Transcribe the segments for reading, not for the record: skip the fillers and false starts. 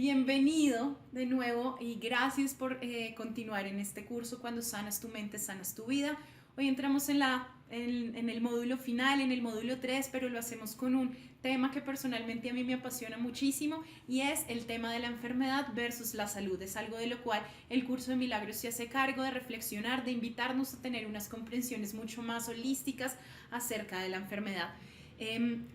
Bienvenido de nuevo y gracias por continuar en este curso Cuando sanas tu mente, sanas tu vida. Hoy entramos en el módulo final, en el módulo 3, pero lo hacemos con un tema que personalmente a mí me apasiona muchísimo y es el tema de la enfermedad versus la salud. Es algo de lo cual el curso de Milagros se hace cargo de reflexionar, de invitarnos a tener unas comprensiones mucho más holísticas acerca de la enfermedad.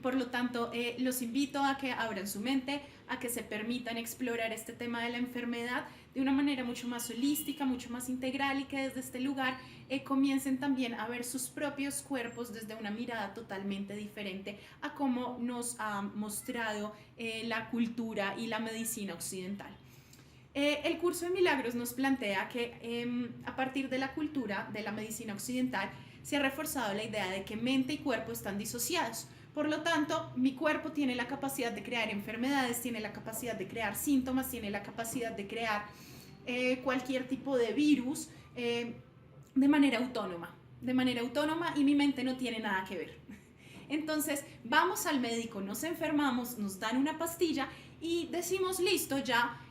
Por lo tanto, los invito a que abran su mente, a que se permitan explorar este tema de la enfermedad de una manera mucho más holística, mucho más integral, y que desde este lugar comiencen también a ver sus propios cuerpos desde una mirada totalmente diferente a cómo nos ha mostrado la cultura y la medicina occidental. El curso de Milagros nos plantea que a partir de la cultura de la medicina occidental se ha reforzado la idea de que mente y cuerpo están disociados. Por lo tanto, mi cuerpo tiene la capacidad de crear enfermedades, tiene la capacidad de crear síntomas, tiene la capacidad de crear cualquier tipo de virus de manera autónoma, y mi mente no tiene nada que ver. Entonces vamos al médico, nos enfermamos, nos dan una pastilla y decimos listo, ya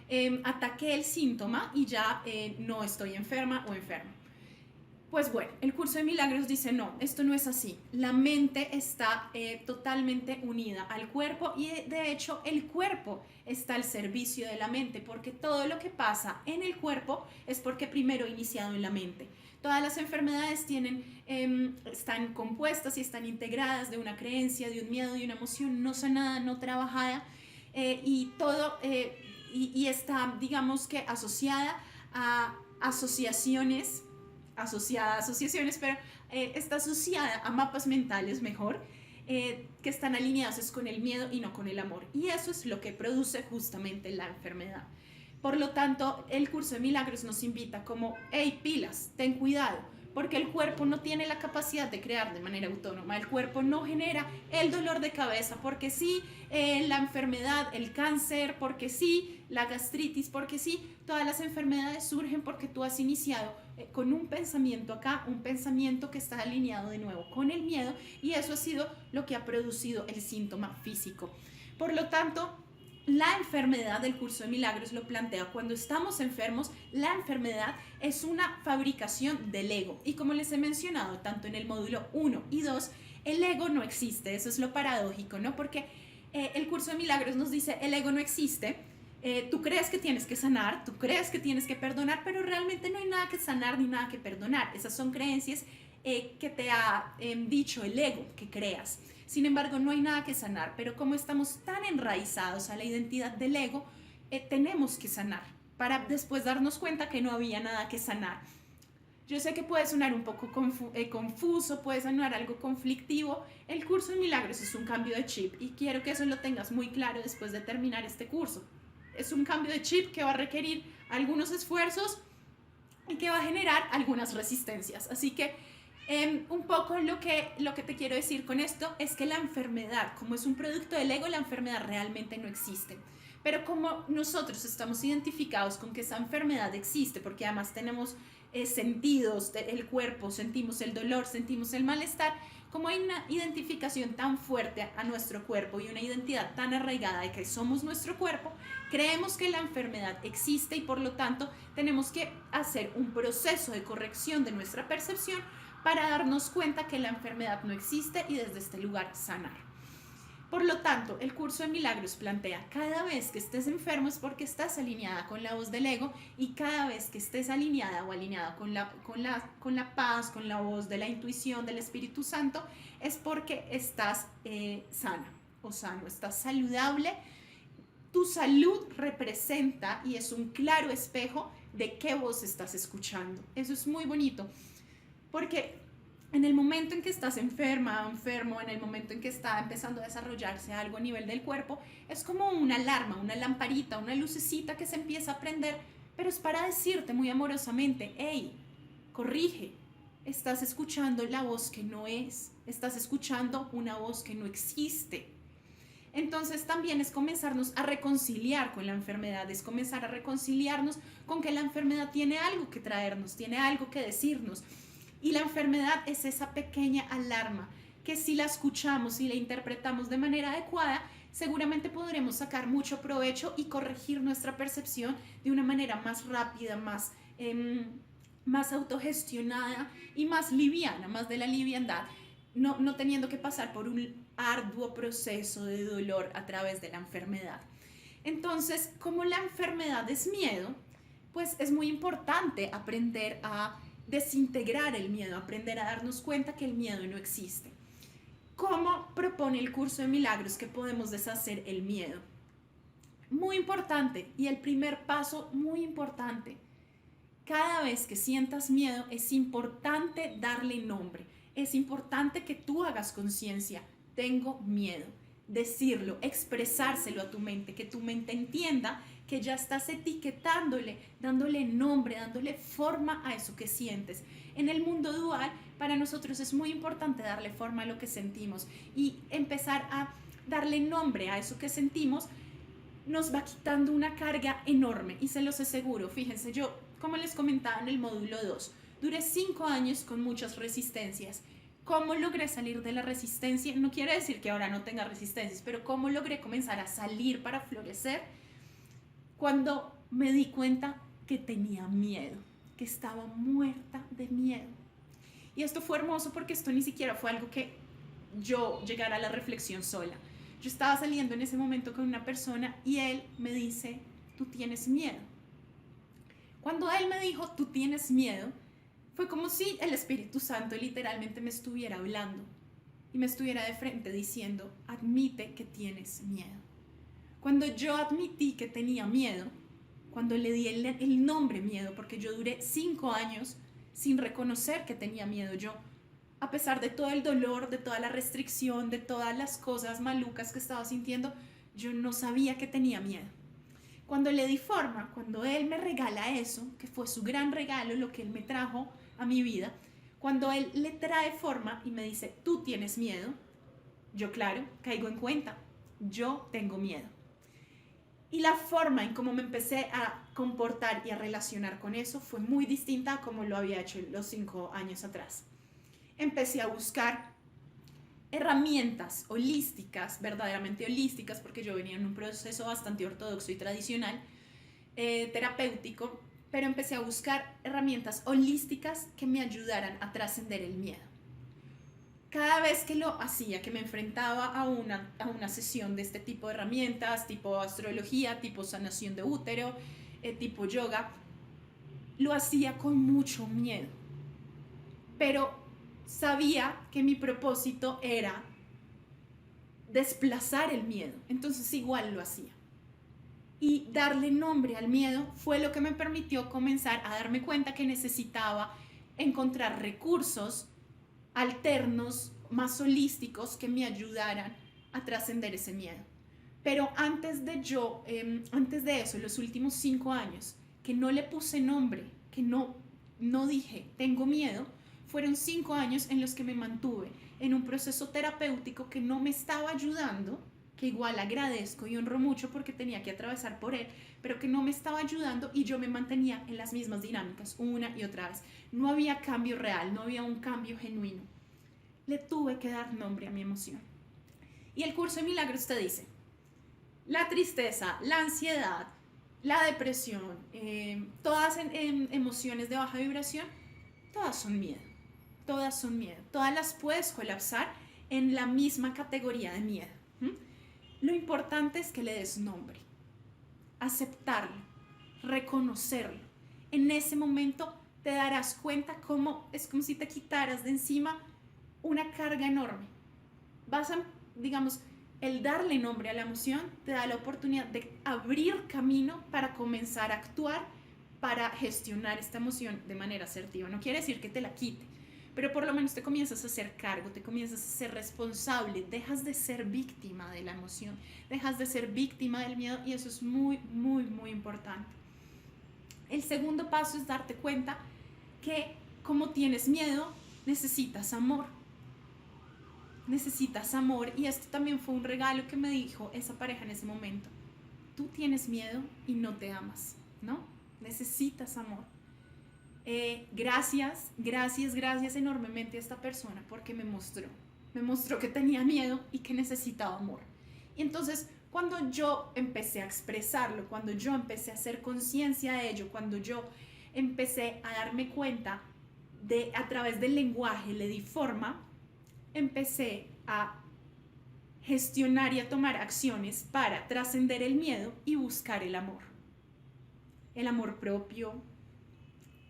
ataqué el síntoma y ya no estoy enferma o enfermo. Pues bueno, el curso de Milagros dice no, esto no es así. La mente está totalmente unida al cuerpo y de hecho el cuerpo está al servicio de la mente, porque todo lo que pasa en el cuerpo es porque primero iniciado en la mente. Todas las enfermedades están compuestas y están integradas de una creencia, de un miedo, de una emoción no sanada, no trabajada, y está, digamos que asociada a asociaciones, pero está asociada a mapas mentales mejor, que están alineados con el miedo y no con el amor. Y eso es lo que produce justamente la enfermedad. Por lo tanto, el curso de Milagros nos invita como, hey, pilas, ten cuidado, porque el cuerpo no tiene la capacidad de crear de manera autónoma. El cuerpo no genera el dolor de cabeza porque sí, la enfermedad, el cáncer porque sí, la gastritis porque sí. Todas las enfermedades surgen porque tú has iniciado con un pensamiento acá, un pensamiento que está alineado de nuevo con el miedo, y eso ha sido lo que ha producido el síntoma físico. Por lo tanto, la enfermedad del curso de Milagros lo plantea: cuando estamos enfermos, la enfermedad es una fabricación del ego. Y como les he mencionado, tanto en el módulo 1 y 2, el ego no existe. Eso es lo paradójico, ¿no? Porque el curso de Milagros nos dice, el ego no existe. Tú crees que tienes que sanar, tú crees que tienes que perdonar, pero realmente no hay nada que sanar ni nada que perdonar. Esas son creencias que te ha dicho el ego que creas. Sin embargo, no hay nada que sanar, pero como estamos tan enraizados a la identidad del ego, tenemos que sanar para después darnos cuenta que no había nada que sanar. Yo sé que puede sonar un poco confuso, puede sonar algo conflictivo. El curso de Milagros es un cambio de chip y quiero que eso lo tengas muy claro después de terminar este curso. Es un cambio de chip que va a requerir algunos esfuerzos y que va a generar algunas resistencias. Así que un poco lo que te quiero decir con esto es que la enfermedad, como es un producto del ego, la enfermedad realmente no existe. Pero como nosotros estamos identificados con que esa enfermedad existe, porque además tenemos sentidos del cuerpo, sentimos el dolor, sentimos el malestar, como hay una identificación tan fuerte a nuestro cuerpo y una identidad tan arraigada de que somos nuestro cuerpo, creemos que la enfermedad existe y por lo tanto tenemos que hacer un proceso de corrección de nuestra percepción para darnos cuenta que la enfermedad no existe y desde este lugar sanar. Por lo tanto, el curso de Milagros plantea: cada vez que estés enfermo es porque estás alineada con la voz del ego, y cada vez que estés alineada o alineada con la paz, con la voz de la intuición, del Espíritu Santo, es porque estás sana o sano, estás saludable. Tu salud representa y es un claro espejo de qué voz estás escuchando. Eso es muy bonito, porque en el momento en que estás enferma o enfermo, en el momento en que está empezando a desarrollarse algo a nivel del cuerpo, es como una alarma, una lamparita, una lucecita que se empieza a prender, pero es para decirte muy amorosamente: hey, corrige, estás escuchando la voz que no es, estás escuchando una voz que no existe. Entonces también es comenzarnos a reconciliar con la enfermedad, es comenzar a reconciliarnos con que la enfermedad tiene algo que traernos, tiene algo que decirnos. Y la enfermedad es esa pequeña alarma que si la escuchamos y la interpretamos de manera adecuada, seguramente podremos sacar mucho provecho y corregir nuestra percepción de una manera más rápida, más autogestionada y más liviana, más de la liviandad, no teniendo que pasar por un arduo proceso de dolor a través de la enfermedad. Entonces, como la enfermedad es miedo, pues es muy importante aprender a desintegrar el miedo, aprender a darnos cuenta que el miedo no existe. ¿Cómo propone el curso de milagros que podemos deshacer el miedo? Muy importante, y el primer paso muy importante. Cada vez que sientas miedo es importante darle nombre. Es importante que tú hagas conciencia. Tengo miedo. Decirlo, expresárselo a tu mente, que tu mente entienda que ya estás etiquetándole, dándole nombre, dándole forma a eso que sientes. En el mundo dual, para nosotros es muy importante darle forma a lo que sentimos y empezar a darle nombre a eso que sentimos. Nos va quitando una carga enorme y se los aseguro. Fíjense, yo, como les comentaba en el módulo 2, duré 5 años con muchas resistencias. ¿Cómo logré salir de la resistencia? No quiere decir que ahora no tenga resistencias, pero ¿cómo logré comenzar a salir para florecer? Cuando me di cuenta que tenía miedo, que estaba muerta de miedo. Y esto fue hermoso porque esto ni siquiera fue algo que yo llegara a la reflexión sola. Yo estaba saliendo en ese momento con una persona y él me dice, tú tienes miedo. Cuando él me dijo, tú tienes miedo, fue como si el Espíritu Santo literalmente me estuviera hablando y me estuviera de frente diciendo, admite que tienes miedo. Cuando yo admití que tenía miedo, cuando le di el nombre miedo, porque yo duré 5 años sin reconocer que tenía miedo, yo, a pesar de todo el dolor, de toda la restricción, de todas las cosas malucas que estaba sintiendo, yo no sabía que tenía miedo. Cuando le di forma, cuando él me regala eso, que fue su gran regalo, lo que él me trajo a mi vida, cuando él le trae forma y me dice, tú tienes miedo, yo claro, caigo en cuenta, yo tengo miedo. Y la forma en cómo me empecé a comportar y a relacionar con eso fue muy distinta a como lo había hecho los 5 años atrás. Empecé a buscar herramientas holísticas, verdaderamente holísticas, porque yo venía en un proceso bastante ortodoxo y tradicional, terapéutico, pero empecé a buscar herramientas holísticas que me ayudaran a trascender el miedo. Cada vez que lo hacía, que me enfrentaba a una sesión de este tipo de herramientas, tipo astrología, tipo sanación de útero, tipo yoga, lo hacía con mucho miedo. Pero sabía que mi propósito era desplazar el miedo, entonces igual lo hacía. Y darle nombre al miedo fue lo que me permitió comenzar a darme cuenta que necesitaba encontrar recursos alternos, más holísticos, que me ayudaran a trascender ese miedo. Pero antes de eso, los últimos 5 años, que no le puse nombre, que no dije, tengo miedo, fueron 5 años en los que me mantuve en un proceso terapéutico que no me estaba ayudando, que igual agradezco y honro mucho porque tenía que atravesar por él, pero que no me estaba ayudando y yo me mantenía en las mismas dinámicas una y otra vez. No había cambio real, no había un cambio genuino. Le tuve que dar nombre a mi emoción. Y el curso de milagros te dice, la tristeza, la ansiedad, la depresión, todas emociones de baja vibración, todas son miedo. Todas son miedo. Todas las puedes colapsar en la misma categoría de miedo. Lo importante es que le des nombre, aceptarlo, reconocerlo. En ese momento te darás cuenta cómo es como si te quitaras de encima una carga enorme. Digamos, el darle nombre a la emoción te da la oportunidad de abrir camino para comenzar a actuar, para gestionar esta emoción de manera asertiva. No quiere decir que te la quite, pero por lo menos te comienzas a hacer cargo, te comienzas a ser responsable, dejas de ser víctima de la emoción, dejas de ser víctima del miedo, y eso es muy, muy, muy importante. El segundo paso es darte cuenta que como tienes miedo, necesitas amor. Necesitas amor, y esto también fue un regalo que me dijo esa pareja en ese momento. Tú tienes miedo y no te amas, ¿no? Necesitas amor. Gracias enormemente a esta persona porque me mostró que tenía miedo y que necesitaba amor. Y entonces, cuando yo empecé a expresarlo, cuando yo empecé a hacer conciencia de ello, cuando yo empecé a darme cuenta de a través del lenguaje, le di forma, empecé a gestionar y a tomar acciones para trascender el miedo y buscar el amor propio,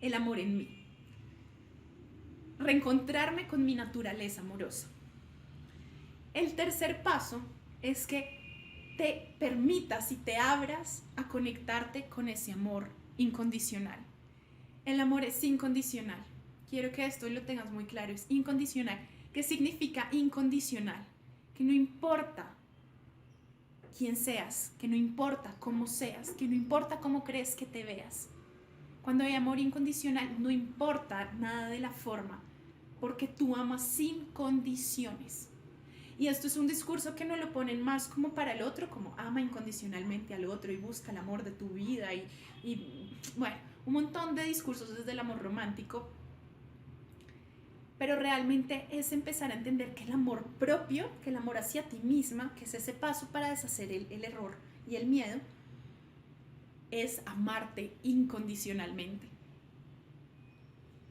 el amor en mí, reencontrarme con mi naturaleza amorosa. El tercer paso es que te permitas y te abras a conectarte con ese amor incondicional. El amor es incondicional. Quiero que esto lo tengas muy claro, es incondicional. ¿Qué significa incondicional? Que no importa quién seas, que no importa cómo seas, que no importa cómo crees que te veas. Cuando hay amor incondicional, no importa nada de la forma, porque tú amas sin condiciones. Y esto es un discurso que no lo ponen más como para el otro, como ama incondicionalmente al otro y busca el amor de tu vida y bueno, un montón de discursos desde el amor romántico. Pero realmente es empezar a entender que el amor propio, que el amor hacia ti misma, que es ese paso para deshacer el error y el miedo, es amarte incondicionalmente.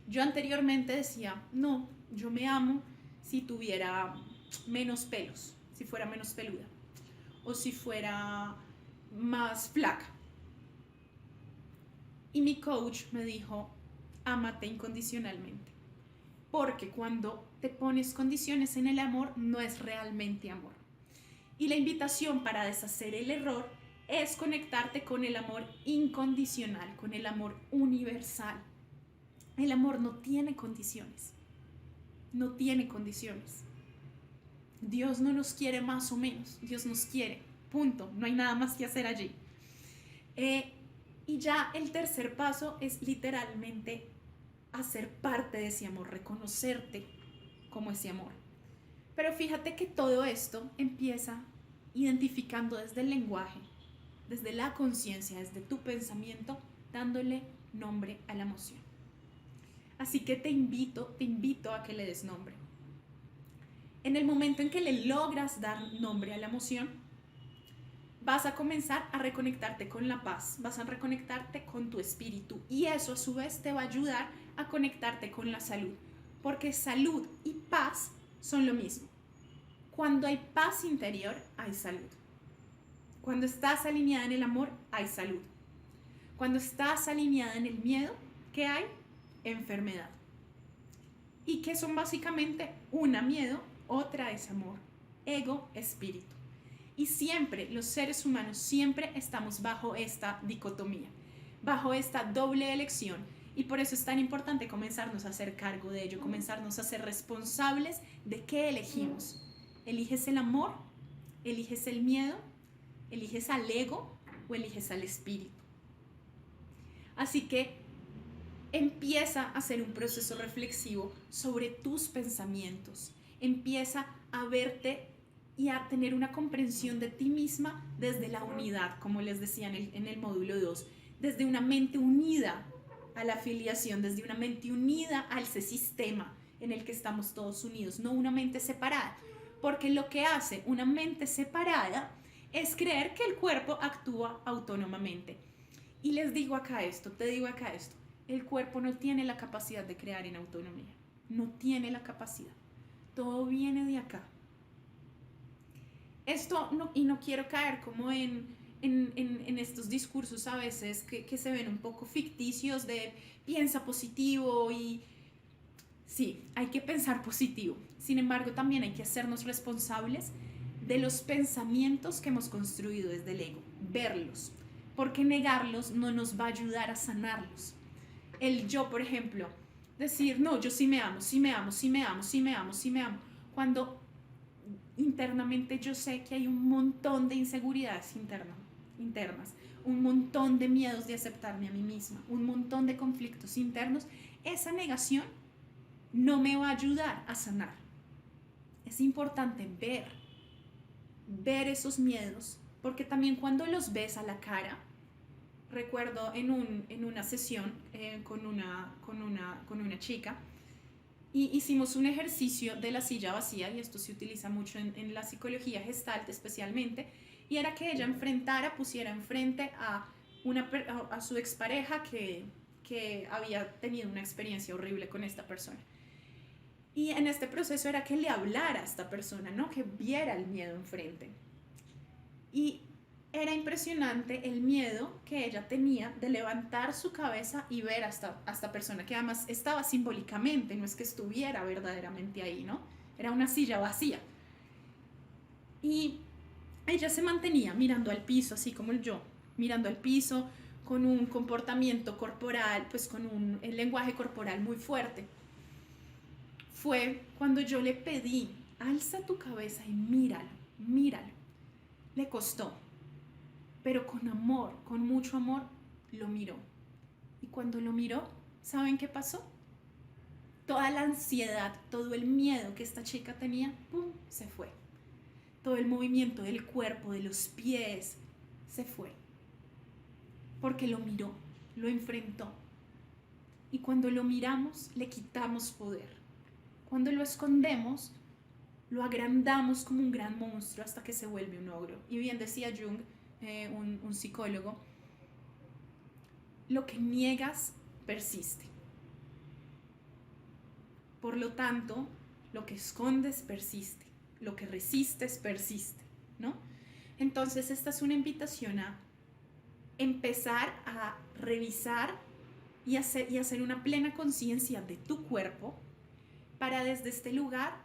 Yo anteriormente decía, no, yo me amo si tuviera menos pelos, si fuera menos peluda, o si fuera más flaca. Y mi coach me dijo, ámate incondicionalmente. Porque cuando te pones condiciones en el amor, no es realmente amor. Y la invitación para deshacer el error es conectarte con el amor incondicional, con el amor universal. El amor no tiene condiciones. No tiene condiciones. Dios no nos quiere más o menos. Dios nos quiere. Punto. No hay nada más que hacer allí. Y ya el tercer paso es literalmente hacer parte de ese amor, reconocerte como ese amor. Pero fíjate que todo esto empieza identificando desde el lenguaje, desde la conciencia, desde tu pensamiento, dándole nombre a la emoción. Así que te invito a que le des nombre. En el momento en que le logras dar nombre a la emoción, vas a comenzar a reconectarte con la paz, vas a reconectarte con tu espíritu y eso a su vez te va a ayudar a conectarte con la salud, porque salud y paz son lo mismo. Cuando hay paz interior, hay salud. Cuando estás alineada en el amor, hay salud. Cuando estás alineada en el miedo, ¿qué hay? Enfermedad. Y que son básicamente una miedo, otra es amor, ego, espíritu. Y siempre, los seres humanos, siempre estamos bajo esta dicotomía, bajo esta doble elección. Y por eso es tan importante comenzarnos a hacer cargo de ello, comenzarnos a ser responsables de qué elegimos. ¿Eliges el amor? ¿Eliges el miedo? ¿Eliges al ego o eliges al espíritu? Así que empieza a hacer un proceso reflexivo sobre tus pensamientos. Empieza a verte y a tener una comprensión de ti misma desde la unidad, como les decía en el módulo 2, desde una mente unida a la afiliación, desde una mente unida a ese sistema en el que estamos todos unidos, no una mente separada, porque lo que hace una mente separada es creer que el cuerpo actúa autónomamente. Y les digo acá esto, te digo acá esto, el cuerpo no tiene la capacidad de crear en autonomía, no tiene la capacidad, todo viene de acá. Esto, no, y no quiero caer como en estos discursos a veces que se ven un poco ficticios de piensa positivo y sí, hay que pensar positivo. Sin embargo, también hay que hacernos responsables de los pensamientos que hemos construido desde el ego, verlos, porque negarlos no nos va a ayudar a sanarlos. El yo, por ejemplo, decir, no, yo sí me amo, sí me amo, sí me amo, sí me amo, sí me amo, cuando internamente yo sé que hay un montón de inseguridades internas, un montón de miedos de aceptarme a mí misma, un montón de conflictos internos, esa negación no me va a ayudar a sanar. Es importante ver esos miedos, porque también cuando los ves a la cara, recuerdo en una sesión con una chica, Y hicimos un ejercicio de la silla vacía, y esto se utiliza mucho en la psicología Gestalt especialmente, y era que ella pusiera enfrente a su expareja que había tenido una experiencia horrible con esta persona. Y en este proceso era que le hablara a esta persona, ¿no? Que viera el miedo enfrente. Y era impresionante el miedo que ella tenía de levantar su cabeza y ver a esta persona, que además estaba simbólicamente, no es que estuviera verdaderamente ahí, ¿no? Era una silla vacía. Y ella se mantenía mirando al piso, así como yo, mirando al piso, con un comportamiento corporal, pues con el lenguaje corporal muy fuerte. Fue cuando yo le pedí, alza tu cabeza y míralo, míralo. Le costó, pero con amor, con mucho amor, lo miró. Y cuando lo miró, ¿saben qué pasó? Toda la ansiedad, todo el miedo que esta chica tenía, ¡pum!, se fue. Todo el movimiento del cuerpo, de los pies, se fue. Porque lo miró, lo enfrentó. Y cuando lo miramos, le quitamos poder. Cuando lo escondemos, lo agrandamos como un gran monstruo hasta que se vuelve un ogro. Y bien decía Jung, un psicólogo, lo que niegas persiste. Por lo tanto, lo que escondes persiste, lo que resistes persiste, ¿no? Entonces esta es una invitación a empezar a revisar y hacer una plena conciencia de tu cuerpo para desde este lugar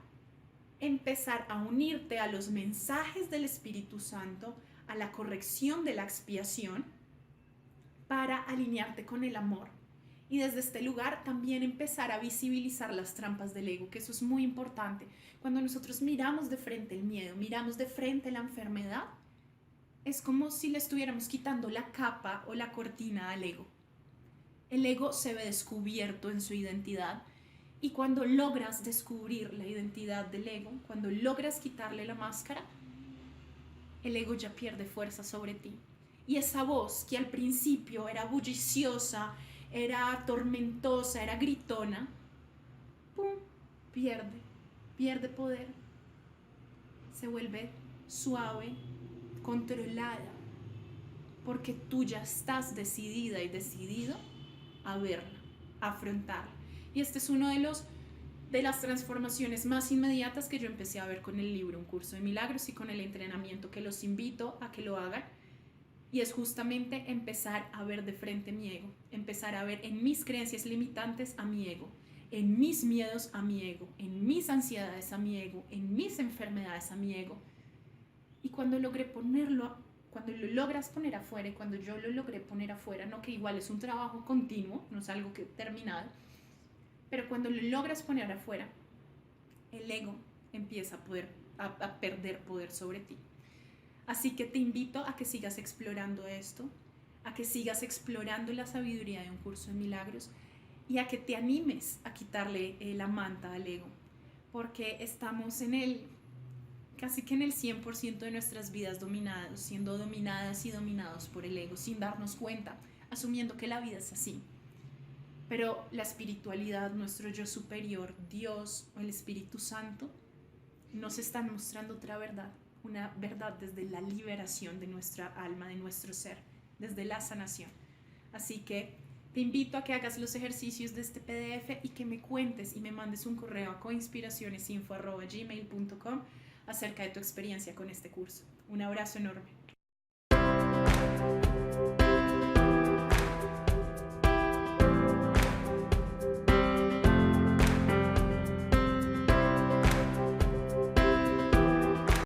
empezar a unirte a los mensajes del Espíritu Santo, a la corrección de la expiación, para alinearte con el amor. Y desde este lugar también empezar a visibilizar las trampas del ego, que eso es muy importante. Cuando nosotros miramos de frente el miedo, miramos de frente la enfermedad, es como si le estuviéramos quitando la capa o la cortina al ego. El ego se ve descubierto en su identidad, y cuando logras descubrir la identidad del ego, cuando logras quitarle la máscara, el ego ya pierde fuerza sobre ti. Y esa voz que al principio era bulliciosa, era tormentosa, era gritona, ¡pum!, pierde poder. Se vuelve suave, controlada, porque tú ya estás decidida y decidido a verla, a afrontarla. Y este es uno de las transformaciones más inmediatas que yo empecé a ver con el libro Un Curso de Milagros y con el entrenamiento, que los invito a que lo hagan. Y es justamente empezar a ver de frente mi ego, empezar a ver en mis creencias limitantes a mi ego, en mis miedos a mi ego, en mis ansiedades a mi ego, en mis enfermedades a mi ego. Y cuando lo logras poner afuera, y cuando yo lo logré poner afuera, no, que igual es un trabajo continuo, no es algo que terminado, pero cuando lo logras poner afuera, el ego empieza a perder poder sobre ti. Así que te invito a que sigas explorando esto, a que sigas explorando la sabiduría de Un Curso de Milagros, y a que te animes a quitarle la manta al ego, porque estamos casi que en el 100% de nuestras vidas siendo dominadas y dominados por el ego, sin darnos cuenta, asumiendo que la vida es así. Pero la espiritualidad, nuestro yo superior, Dios o el Espíritu Santo, nos están mostrando otra verdad, una verdad desde la liberación de nuestra alma, de nuestro ser, desde la sanación. Así que te invito a que hagas los ejercicios de este PDF y que me cuentes y me mandes un correo a coinspiracionesinfo@gmail.com acerca de tu experiencia con este curso. Un abrazo enorme.